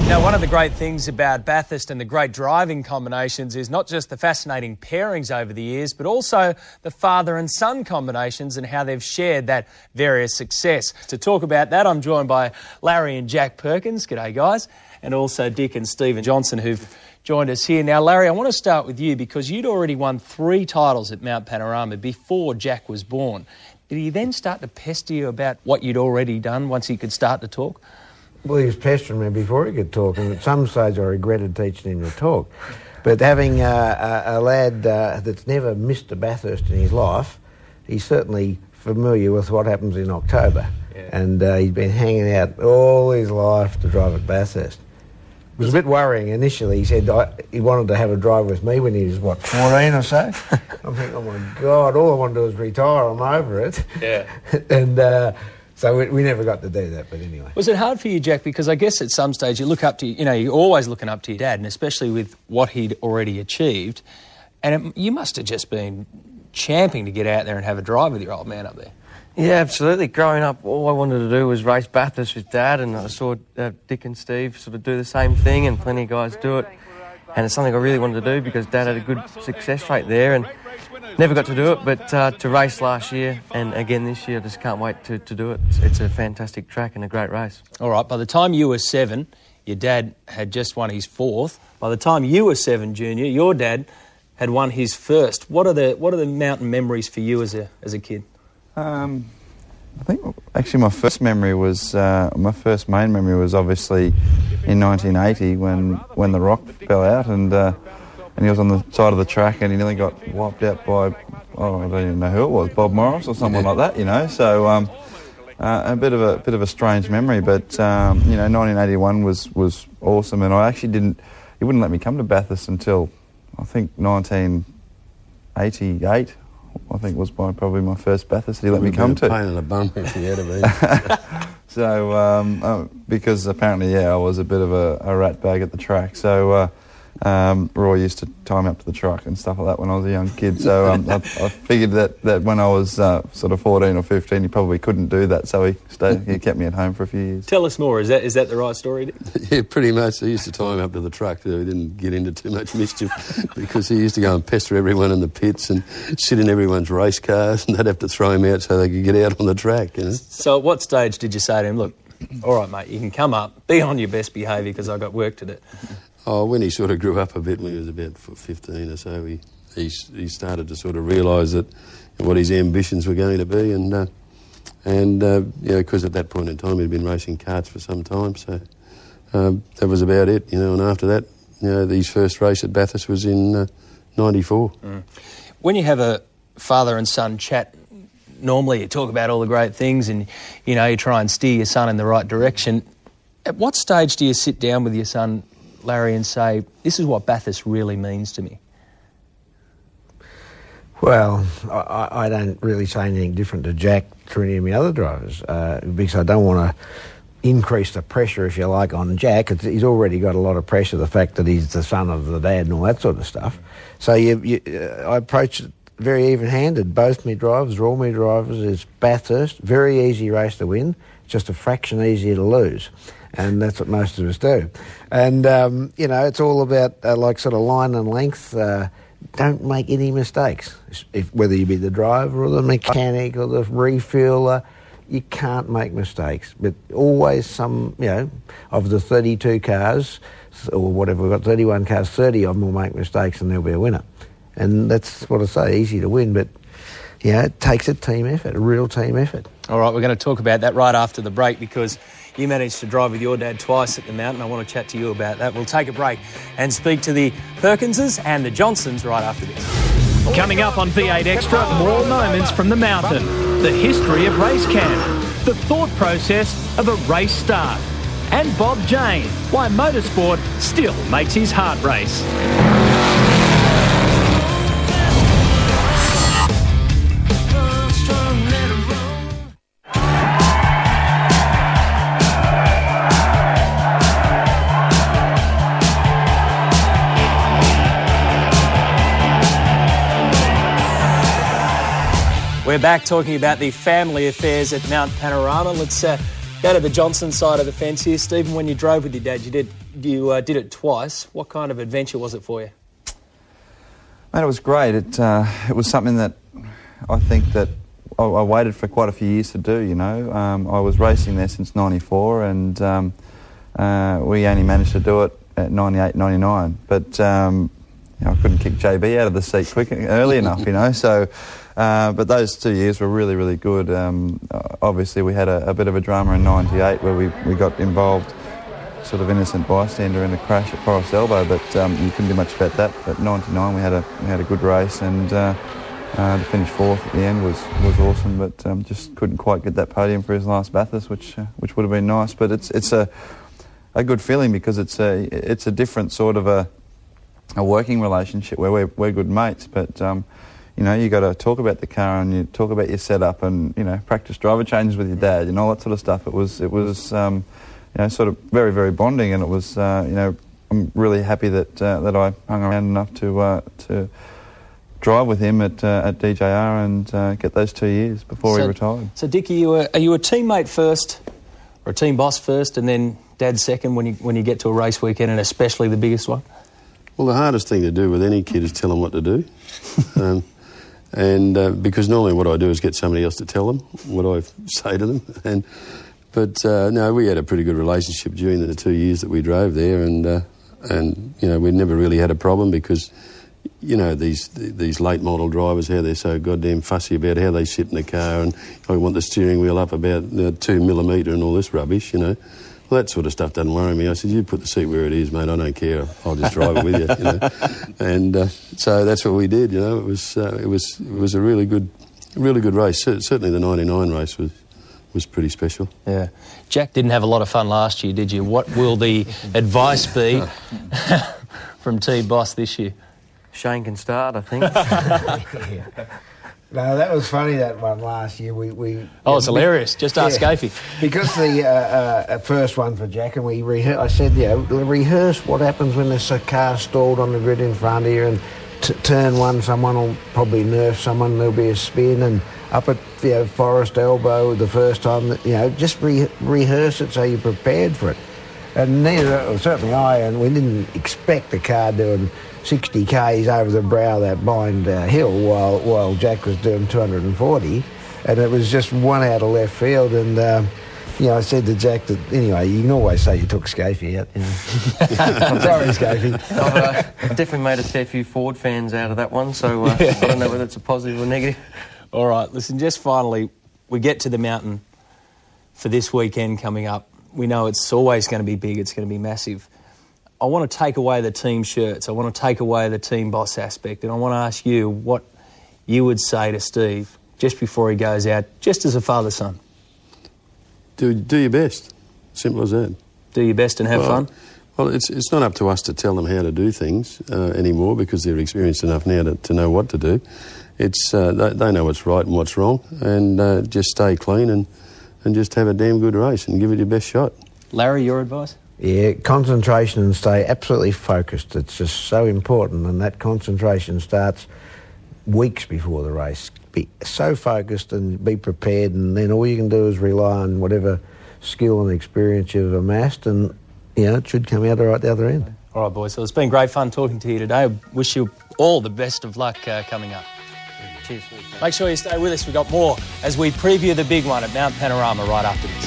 Now, one of the great things about Bathurst and the great driving combinations is not just the fascinating pairings over the years, but also the father and son combinations and how they've shared that various success. To talk about that, I'm joined by Larry and Jack Perkins. G'day, guys. And also Dick and Stephen Johnson, who've joined us here. Now, Larry, I want to start with you because you'd already won 3 titles at Mount Panorama before Jack was born. Did he then start to pester you about what you'd already done once he could start to talk? Well, he was pestering me before he could talk, and at some stage I regretted teaching him to talk. But having a lad that's never missed a Bathurst in his life, he's certainly familiar with what happens in October. Yeah. And he's been hanging out all his life to drive at Bathurst. It was a bit worrying initially. He said he wanted to have a drive with me when he was, 14 or so? I'm thinking, oh my God, all I want to do is retire, I'm over it. Yeah. And so we never got to do that, but anyway. Was it hard for you, Jack? Because I guess at some stage you look up to, you're always looking up to your dad, and especially with what he'd already achieved. And you must have just been champing to get out there and have a drive with your old man up there. Yeah, absolutely. Growing up, all I wanted to do was race Bathurst with Dad, and I saw Dick and Steve sort of do the same thing, and plenty of guys do it. And it's something I really wanted to do because Dad had a good success rate there, and never got to do it, but to race last year and again this year, I just can't wait to do it. It's a fantastic track and a great race. All right, by the time you were 7, your dad had just won his 4th. By the time you were 7, Junior, your dad had won his 1st. What are the mountain memories for you as a kid? I think actually my first main memory was obviously in 1980 when the rock fell out and he was on the side of the track and he nearly got wiped out by, I don't even know who it was, Bob Morris or someone like that, So a bit of a strange memory, but 1981 was awesome, and I actually he wouldn't let me come to Bathurst until I think 1988. I think was probably my first Bathurst he let me come to. Pain in the bum if you had been. So because apparently I was a bit of a rat bag at the track, so. Roy used to tie me up to the truck and stuff like that when I was a young kid, so I figured that when I was sort of 14 or 15 he probably couldn't do that, so he kept me at home for a few years. Tell us more, is that the right story? Yeah, pretty much. He used to tie him up to the truck so he didn't get into too much mischief because he used to go and pester everyone in the pits and sit in everyone's race cars, and they'd have to throw him out so they could get out on the track. So at what stage did you say to him, look, all right mate, you can come up, be on your best behaviour because I've got work to do? Oh, when he sort of grew up a bit, when he was about 15 or so, he started to sort of realise that what his ambitions were going to be, and because at that point in time he'd been racing karts for some time, so that was about it, and after that, his first race at Bathurst was in 94. Mm. When you have a father and son chat, normally you talk about all the great things and, you try and steer your son in the right direction. At what stage do you sit down with your son, Larry, and say, this is what Bathurst really means to me? Well, I don't really say anything different to Jack to any of my other drivers because I don't want to increase the pressure, if you like, on Jack. He's already got a lot of pressure, the fact that he's the son of the dad and all that sort of stuff. So I approach it very even-handed. Both my drivers, all my drivers, is Bathurst, very easy race to win, just a fraction easier to lose. And that's what most of us do. And, it's all about, sort of line and length. Don't make any mistakes. Whether you be the driver or the mechanic or the refueler, you can't make mistakes. But always some, of the 32 cars, or whatever, we've got 31 cars, 30 of them will make mistakes and there'll be a winner. And that's what I say, easy to win, but, it takes a team effort, a real team effort. All right, we're going to talk about that right after the break because you managed to drive with your dad twice at the mountain. I want to chat to you about that. We'll take a break and speak to the Perkinses and the Johnsons right after this. Coming up on V8 Extra, more moments from the mountain, the history of race camp, the thought process of a race start, and Bob Jane, why motorsport still makes his heart race. We're back talking about the family affairs at Mount Panorama. Let's Go to the Johnson side of the fence here, Stephen. When you drove with your dad, you did it twice. What kind of adventure was it for you? Mate, it was great. It was something that I think that I waited for quite a few years to do, you know. I was racing there since '94 and we only managed to do it at '98, '99. But I couldn't kick JB out of the seat early enough, you know. So, but those 2 years were really, really good. Obviously, we had a bit of a drama in '98 where we got involved, sort of innocent bystander in a crash at Forest Elbow, but you couldn't do much about that. But '99 we had a good race, and to finish fourth at the end was awesome. But just couldn't quite get that podium for his last Bathurst, which would have been nice. But it's a good feeling because it's a different sort of a working relationship where we're good mates. But you know, you got to talk about the car and you talk about your setup and, you know, practice driver changes with your dad and all that sort of stuff. It was you know, sort of very, very bonding, and it was you know, I'm really happy that I hung around enough to drive with him at DJR and get those 2 years before he retired. So, Dick, are you a teammate first, or a team boss first, and then dad second when you get to a race weekend, and especially the biggest one? Well, the hardest thing to do with any kid is tell them what to do. Because normally what I do is get somebody else to tell them what I say to them. But no, we had a pretty good relationship during the 2 years that we drove there, and you know, we never really had a problem because, you know, these late model drivers, how they're so goddamn fussy about how they sit in the car, and I want the steering wheel up about 2 millimetre and all this rubbish, you know. Well, that sort of stuff doesn't worry me. I said, you put the seat where it is, mate, I don't care. I'll just drive it with you, you know. And so that's what we did, you know. It was a really good race. Certainly the '99 race was pretty special. Yeah. Jack didn't have a lot of fun last year, did you? What will the advice be from Team Boss this year? Shane can start, I think. No, that was funny, that one last year. It's hilarious. Just ask Scafey. Because the first one for Jack, and I said, you know, rehearse what happens when there's a car stalled on the grid in front of you, and turn one, someone will probably nerf someone, there'll be a spin, and up at, you know, Forest Elbow the first time, you know, just rehearse it so you're prepared for it. And certainly and we didn't expect the car doing 60 k's over the brow of that blind hill while Jack was doing 240, and it was just one out of left field. And you know, I said to Jack that anyway, you can always say you took Scafey out. You know. Sorry, Scafey. I've definitely made a fair few Ford fans out of that one, so I don't know whether it's a positive or negative. All right, listen, just finally, we get to the mountain for this weekend coming up. We know it's always going to be big, it's going to be massive. I want to take away the team shirts, I want to take away the team boss aspect, and I want to ask you what you would say to Steve just before he goes out, just as a father-son. Do your best. Simple as that. Do your best and have fun? Well, it's not up to us to tell them how to do things anymore, because they're experienced enough now to know what to do. It's they know what's right and what's wrong, and just stay clean and just have a damn good race and give it your best shot. Larry, your advice? Yeah, concentration and stay absolutely focused. It's just so important, and that concentration starts weeks before the race. Be so focused and be prepared, and then all you can do is rely on whatever skill and experience you've amassed, and, you know, it should come out all right the other end. All right, boys, so it's been great fun talking to you today. Wish you all the best of luck coming up. Cheers. Make sure you stay with us. We've got more as we preview the big one at Mount Panorama right after this.